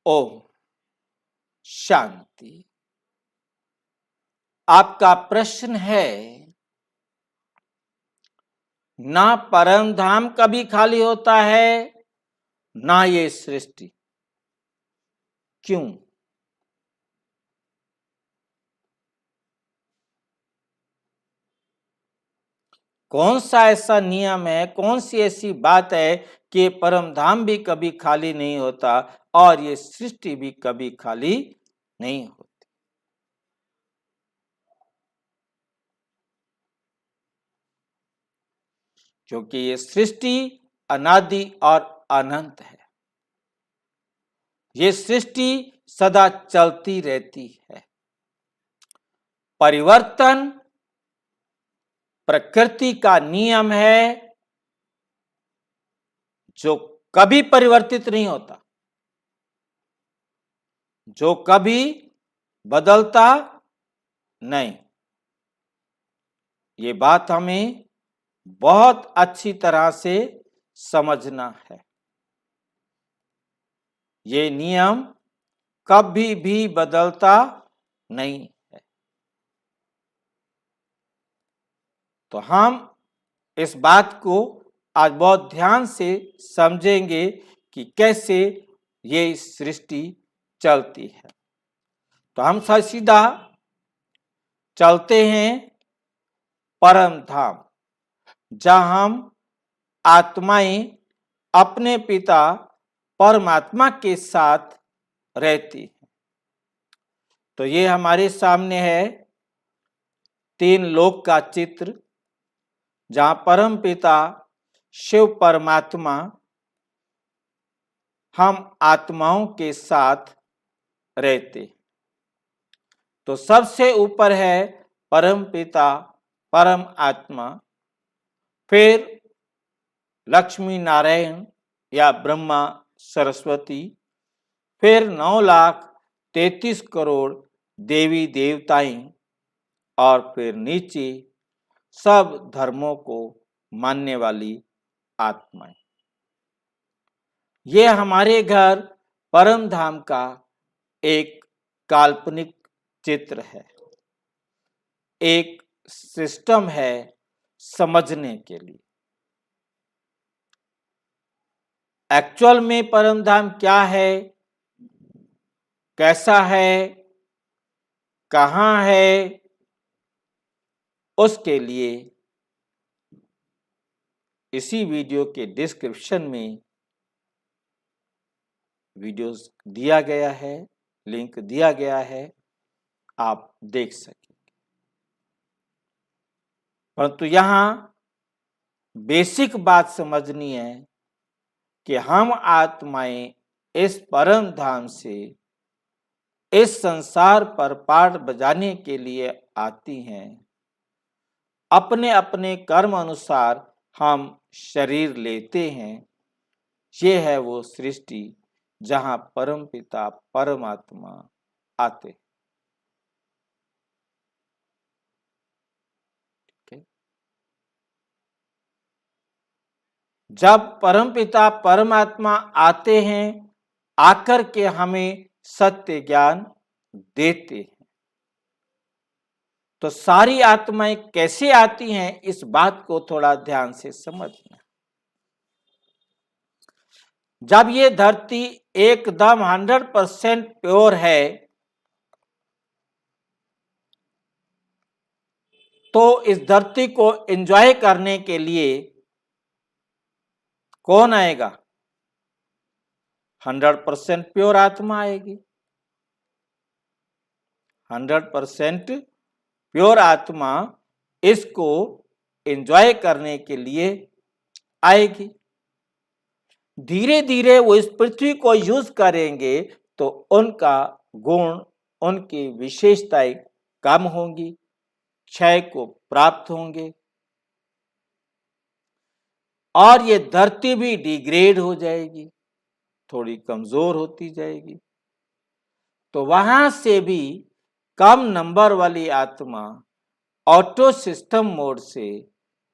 ओम शांति। आपका प्रश्न है, ना परम धाम कभी खाली होता है ना ये सृष्टि, क्यों? कौन सा ऐसा नियम है, कौन सी ऐसी बात है कि परम धाम भी कभी खाली नहीं होता और ये सृष्टि भी कभी खाली नहीं होती? क्योंकि ये सृष्टि अनादि और अनंत है। ये सृष्टि सदा चलती रहती है। परिवर्तन प्रकृति का नियम है जो कभी परिवर्तित नहीं होता, जो कभी बदलता नहीं। ये बात हमें बहुत अच्छी तरह से समझना है। ये नियम कभी भी बदलता नहीं है। तो हम इस बात को आज बहुत ध्यान से समझेंगे कि कैसे ये सृष्टि चलती है। तो हम सीधा चलते हैं परम धाम, जहां हम आत्माएं अपने पिता परमात्मा के साथ रहती हैं। तो ये हमारे सामने है 3 लोक का चित्र, जहां परम पिता शिव परमात्मा हम आत्माओं के साथ रहते। तो सबसे ऊपर है परम पिता परम आत्मा, फिर लक्ष्मी नारायण या ब्रह्मा सरस्वती, फिर 9,33 करोड़ देवी देवताएं, और फिर नीचे सब धर्मों को मानने वाली आत्माएं। ये हमारे घर परम धाम का एक काल्पनिक चित्र है, एक सिस्टम है समझने के लिए। एक्चुअल में परम धाम क्या है, कैसा है, कहाँ है, उसके लिए इसी वीडियो के डिस्क्रिप्शन में वीडियोस दिया गया है, लिंक दिया गया है, आप देख सकेंगे। परंतु यहाँ बेसिक बात समझनी है कि हम आत्माएं इस परम धाम से इस संसार पर पाठ बजाने के लिए आती हैं। अपने अपने कर्म अनुसार हम शरीर लेते हैं। ये है वो सृष्टि जहां परम पिता परमात्मा आते। जब परमपिता परमात्मा आते हैं, आकर के हमें सत्य ज्ञान देते हैं। तो सारी आत्माएं कैसे आती हैं, इस बात को थोड़ा ध्यान से समझना। जब ये धरती एकदम 100% प्योर है, तो इस धरती को एंजॉय करने के लिए कौन आएगा? 100% प्योर आत्मा आएगी। 100% प्योर आत्मा इसको एंजॉय करने के लिए आएगी। धीरे धीरे वो इस पृथ्वी को यूज करेंगे तो उनका गुण, उनकी विशेषताएं कम होंगी, क्षय को प्राप्त होंगे, और ये धरती भी डिग्रेड हो जाएगी, थोड़ी कमजोर होती जाएगी। तो वहां से भी कम नंबर वाली आत्मा ऑटो सिस्टम मोड से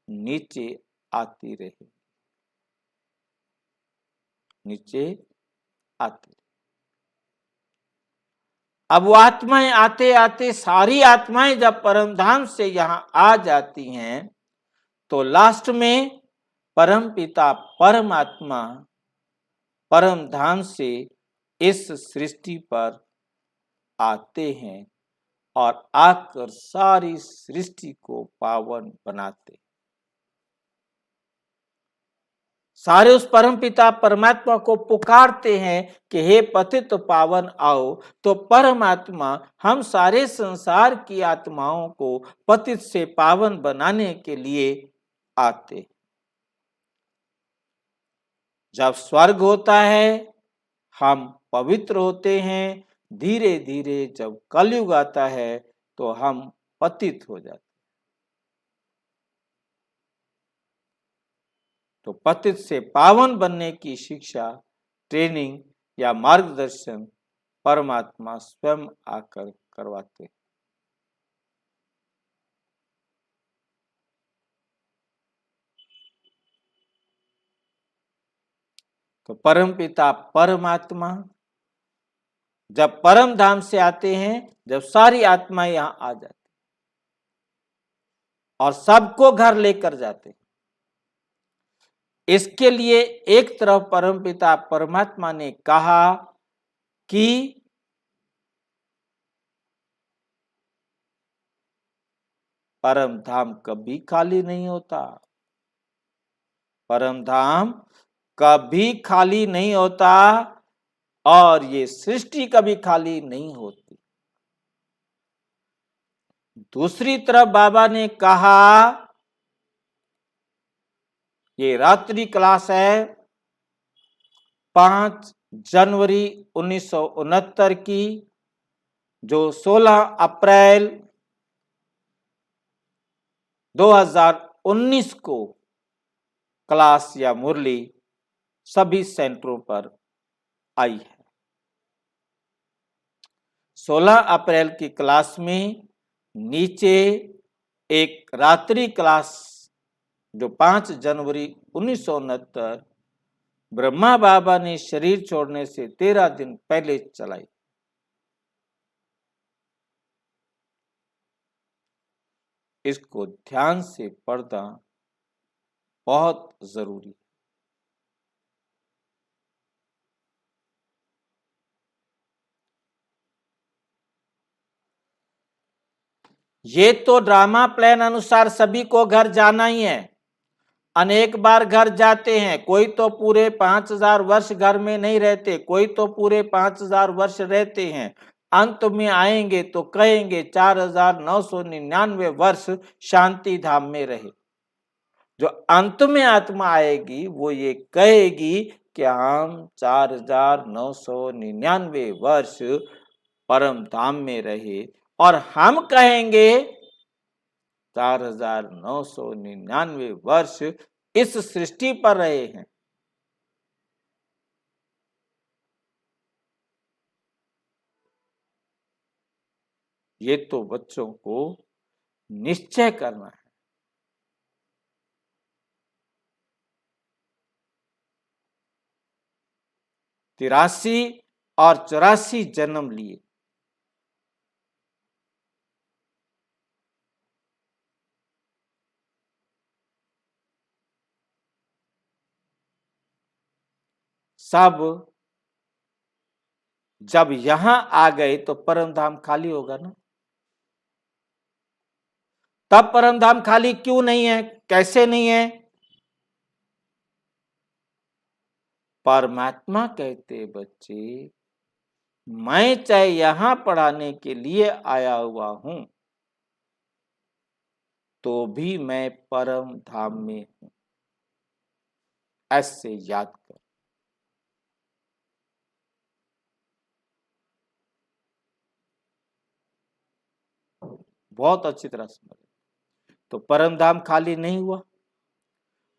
नीचे आती रही, नीचे आती। अब वो आत्माएं आते आते सारी आत्माएं जब परम धाम से यहां आ जाती हैं तो लास्ट में परम पिता परमात्मा परम धाम से इस सृष्टि पर आते हैं और आकर सारी सृष्टि को पावन बनाते। सारे उस परम पिता परमात्मा को पुकारते हैं कि हे पतित पावन आओ, तो परमात्मा हम सारे संसार की आत्माओं को पतित से पावन बनाने के लिए आते। जब स्वर्ग होता है हम पवित्र होते हैं, धीरे धीरे जब कलयुग आता है तो हम पतित हो जाते। तो पतित से पावन बनने की शिक्षा, ट्रेनिंग या मार्गदर्शन परमात्मा स्वयं आकर करवाते। तो परम पिता परमात्मा जब परम धाम से आते हैं, जब सारी आत्माएं यहां आ जाती और सबको घर लेकर जाते। इसके लिए एक तरफ परम पिता परमात्मा ने कहा कि परम धाम कभी खाली नहीं होता, परम धाम कभी खाली नहीं होता और ये सृष्टि कभी खाली नहीं होती। दूसरी तरफ बाबा ने कहा, ये रात्रि क्लास है 5 जनवरी 1969 की, जो 16 अप्रैल 2019 को क्लास या मुरली सभी सेंटरों पर आई है। 16 अप्रैल की क्लास में नीचे एक रात्रि क्लास जो 5 जनवरी 1969 ब्रह्मा बाबा ने शरीर छोड़ने से 13 दिन पहले चलाई। इसको ध्यान से पढ़ना बहुत जरूरी है। ये तो ड्रामा प्लान अनुसार सभी को घर जाना ही है। अनेक बार घर जाते हैं, कोई तो पूरे 5000 वर्ष घर में नहीं रहते, कोई तो पूरे 5000 वर्ष रहते हैं। अंत में आएंगे तो कहेंगे 4999 वर्ष शांति धाम में रहे। जो अंत में आत्मा आएगी वो ये कहेगी कि हम 4999 वर्ष परम धाम में रहे, और हम कहेंगे 4999 वर्ष इस सृष्टि पर रहे हैं। ये तो बच्चों को निश्चय करना है। 83 और 84 जन्म लिए, सब जब यहां आ गए तो परम धाम खाली होगा ना। तब परम धाम खाली क्यों नहीं है, कैसे नहीं है? परमात्मा कहते बच्चे, मैं चाहे यहां पढ़ाने के लिए आया हुआ हूं तो भी मैं परम धाम में हूं, ऐसे याद कर। बहुत अच्छी तरह समझ। तो परम धाम खाली नहीं हुआ।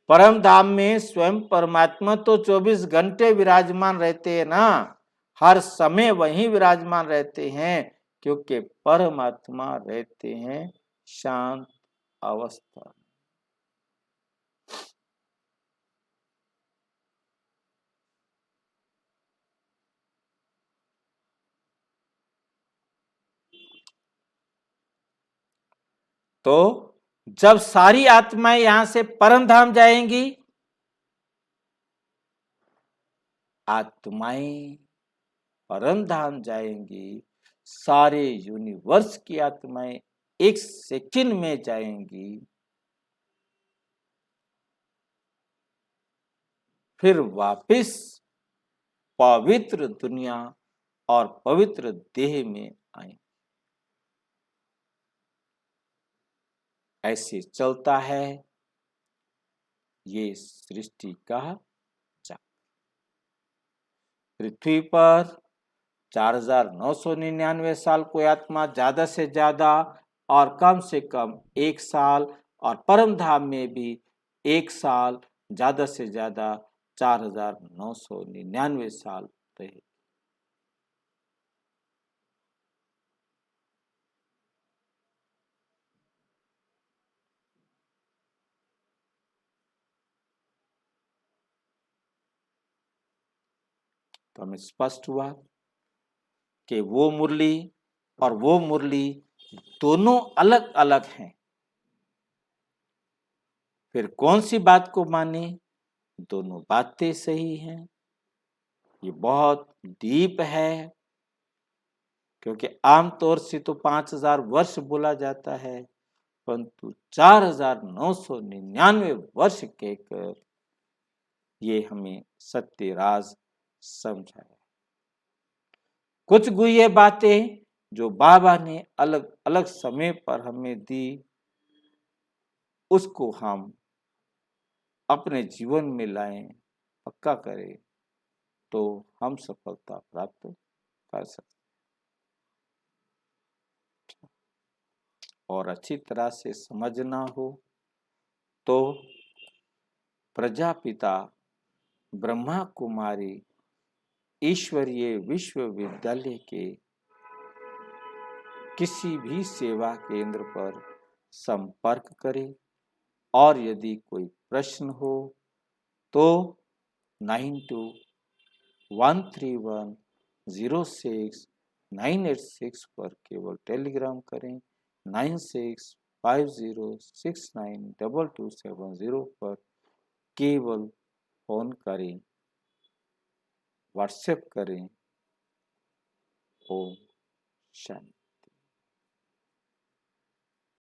परम धाम में स्वयं परमात्मा तो 24 घंटे विराजमान रहते हैं ना, हर समय वहीं विराजमान रहते हैं, क्योंकि परमात्मा रहते हैं शांत अवस्था। तो जब सारी आत्माएं यहां से परम धाम जाएंगी, आत्माएं परम धाम जाएंगी, सारे यूनिवर्स की आत्माएं एक सेकंड में जाएंगी, फिर वापस पवित्र दुनिया और पवित्र देह में आए। ऐसे चलता है ये सृष्टि का चक्र। पृथ्वी पर 4999 साल कोई आत्मा ज्यादा से ज्यादा और कम से कम 1 साल, और परम धाम में भी 1 साल, ज्यादा से ज्यादा 4999 साल रहे। तो हमें स्पष्ट हुआ कि वो मुरली और वो मुरली दोनों अलग अलग हैं। फिर कौन सी बात को माने? दोनों बातें सही हैं। ये बहुत डीप है, क्योंकि आमतौर से तो 5000 वर्ष बोला जाता है, परंतु 4999 वर्ष कहकर ये हमें सत्य राज समझाया। कुछ गुह्य बातें जो बाबा ने अलग अलग समय पर हमें दी, उसको हम अपने जीवन में लाएं, पक्का करें, तो हम सफलता प्राप्त कर सकते और अच्छी तरह से समझना हो तो प्रजापिता ब्रह्मा कुमारी ईश्वरीय विश्वविद्यालय के किसी भी सेवा केंद्र पर संपर्क करें, और यदि कोई प्रश्न हो तो 9213106986 पर केवल टेलीग्राम करें, 9650692270 पर केवल फोन करें, व्हाट्सएप करें। ओम शांति।